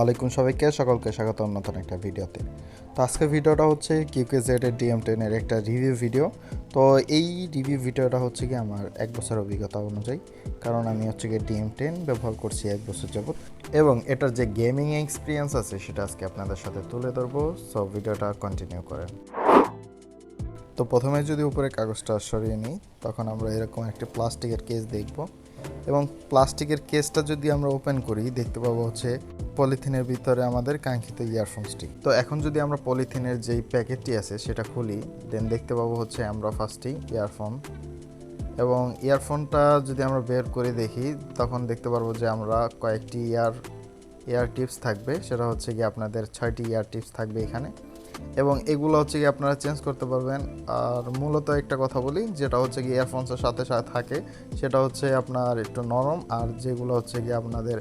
আলাইকুম সবাইকে, সকলকে স্বাগত নতুন একটা ভিডিওতে। তো আজকের ভিডিওটা হচ্ছে QKZ এর DM10 এর একটা রিভিউ ভিডিও। তো এই রিভিউ ভিডিওটা হচ্ছে কি আমার 1 বছর অভিজ্ঞতা অনুযায়ী, কারণ আমি হচ্ছে কি DM10 ব্যবহার করছি 1 বছর যাবত, এবং এটার যে গেমিং এক্সপিরিয়েন্স আছে সেটা আজকে আপনাদের সাথে তুলে ধরবো। সো ভিডিওটা কন্টিনিউ করেন। তো প্রথমে যদি উপরে কাগজটা সরিয়ে নিই, তখন আমরা এরকম একটা প্লাস্টিকের কেস দেখব, এবং প্লাস্টিকের কেসটা যদি আমরা ওপেন করি দেখতে পাবো হচ্ছে পলিথিনের ভিতরে আমাদের কাঙ্ক্ষিত ইয়ারফোনসটি। তো এখন যদি আমরা পলিথিনের যেই প্যাকেটটি আছে সেটা খুলি, দেন দেখতে পাবো হচ্ছে আমরা ফার্স্টেই ইয়ারফোন, এবং ইয়ারফোনটা যদি আমরা বের করে দেখি তখন দেখতে পারবো যে আমরা কয়েকটি ইয়ার টিপস থাকবে, সেটা হচ্ছে কি আপনাদের 6টি ইয়ার টিপস থাকবে এখানে, এবং এগুলো হচ্ছে কি আপনারা চেঞ্জ করতে পারবেন। আর মূলত একটা কথা বলি, যেটা হচ্ছে কি ইয়ারফোনসের সাথে সাথে থাকে সেটা হচ্ছে আপনার একটু নরম, আর যেগুলো হচ্ছে কি আপনাদের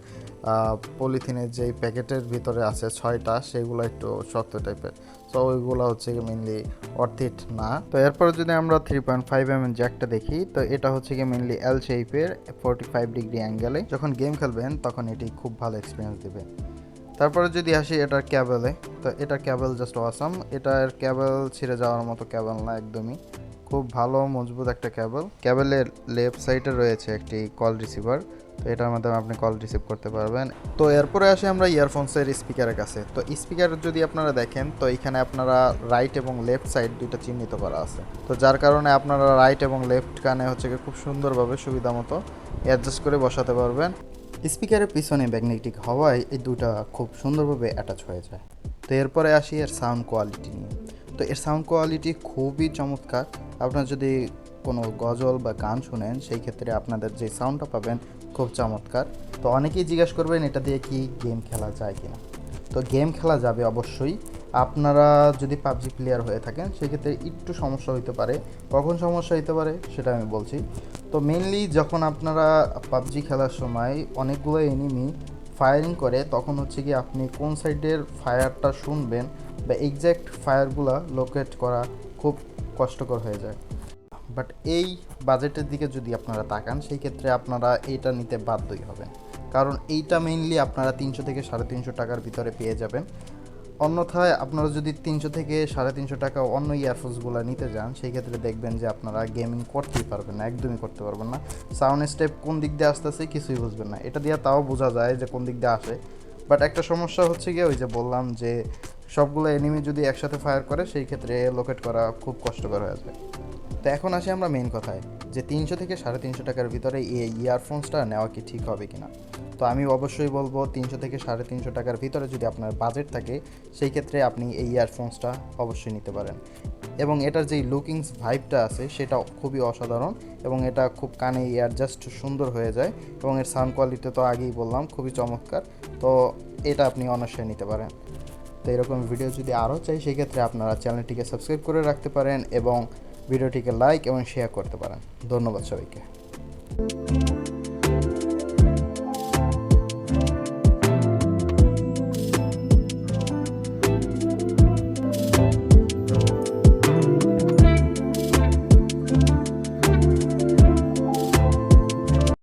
পলিথিনের যেই প্যাকেটের ভিতরে আছে 6টা, সেগুলো একটু শক্ত টাইপের। সো ওইগুলো হচ্ছে কি মেনলি অর্থিট না। তো এরপরে যদি আমরা 3.5mm জ্যাকটা দেখি, তো এটা হচ্ছে কি মেনলি এল শেপের 45 ডিগ্রি অ্যাঙ্গেলে। যখন গেম খেলবেন তখন এটি খুব ভালো এক্সপিরিয়েন্স দেবে। তারপরে যদি আসি এটার ক্যাবেলে, তো এটার ক্যাবেল জাস্ট অসাম। এটার ক্যাবেল ছিঁড়ে যাওয়ার মতো ক্যাবেল না, একদমই খুব ভালো মজবুত একটা ক্যাবেল। ক্যাবেলের লেফট সাইডে রয়েছে একটি কল রিসিভার, তো এটার মাধ্যমে আপনি কল রিসিভ করতে পারবেন। তো এরপরে আসি আমরা ইয়ারফোনসের স্পিকারের কাছে। তো স্পিকার যদি আপনারা দেখেন, তো এখানে আপনারা রাইট এবং লেফট সাইড দুইটা চিহ্নিত করা আছে, তো যার কারণে আপনারা রাইট এবং লেফট কানে হচ্ছে খুব সুন্দরভাবে সুবিধা মতো অ্যাডজাস্ট করে বসাতে পারবেন। স্পিকারের পিছনে ম্যাগনেটিক হওয়ায় এই দুটা খুব সুন্দরভাবে অ্যাটাচ হয়ে যায়। তো এরপরে আসি এর সাউন্ড কোয়ালিটি নিয়ে। তো এর সাউন্ড কোয়ালিটি খুবই চমৎকার। আপনার যদি কোনো গজল বা গান শুনেন, সেই ক্ষেত্রে আপনাদের যে সাউন্ডটা পাবেন খুব চমৎকার। তো অনেকেই জিজ্ঞাসা করবেন এটা দিয়ে কি গেম খেলা যায় কিনা। তো গেম খেলা যাবে অবশ্যই। আপনারা যদি পাবজি প্লেয়ার হয়ে থাকেন সেক্ষেত্রে একটু সমস্যা হতে পারে। কখন সমস্যা হতে পারে সেটা আমি বলছি। তো মেনলি যখন আপনারা পাবজি খেলার সময় অনেকগুলো এনিমি ফায়ারিং করে, তখন হচ্ছে কি আপনি কোন সাইডের ফায়ারটা শুনবেন বা এক্স্যাক্ট ফায়ারগুলো লোকেট করা খুব কষ্টকর হয়ে যায়। বাট এই বাজেটের দিকে যদি আপনারা তাকান, সেই ক্ষেত্রে আপনারা এইটা নিতে বাধ্যই হবেন, কারণ এইটা মেইনলি আপনারা 300 থেকে 350 টাকার ভিতরে পেয়ে যাবেন। অন্যথায় আপনারা যদি 300 থেকে 350 টাকা অন্য ইয়ারফোনসগুলো নিতে যান, সেই ক্ষেত্রে দেখবেন যে আপনারা গেমিং করতেই পারবেন না, একদমই করতে পারবেন না। সাউন্ড স্টেপ কোন দিক দিয়ে আসতেছে কিছুই বুঝবেন না। এটা দিয়ে তাও বোঝা যায় যে কোন দিক দিয়ে আসে, বাট একটা সমস্যা হচ্ছে গিয়ে ওই যে বললাম যে সবগুলো এনিমি যদি একসাথে ফায়ার করে, সেই ক্ষেত্রে লোকেট করা খুব কষ্টকর হয়ে যায়। তো এখন আসি আমরা মেইন কথায়, যে 300 থেকে 350 টাকার ভিতরে এই ইয়ারফোনসটা নেওয়া কি ঠিক হবে কিনা। তো আমি অবশ্যই বলবো 300 থেকে 350 টাকার ভিতরে যদি আপনার বাজেট থাকে, সেই ক্ষেত্রে আপনি এই ইয়ারফোনসটা অবশ্যই নিতে পারেন। এবং এটার যেই লুকিংস ভাইবটা আছে সেটা খুবই অসাধারণ, এবং এটা খুব কানে জাস্ট সুন্দর হয়ে যায়, এবং এর সাউন্ড কোয়ালিটি তো আগেই বললাম খুবই চমৎকার। তো এটা আপনি অনায়াসে নিতে পারেন। তো এরকম ভিডিও যদি আরও চাই, সেক্ষেত্রে আপনারা চ্যানেলটিকে সাবস্ক্রাইব করে রাখতে পারেন এবং ভিডিওটিকে লাইক এবং শেয়ার করতে পারেন। ধন্যবাদ সবাইকে।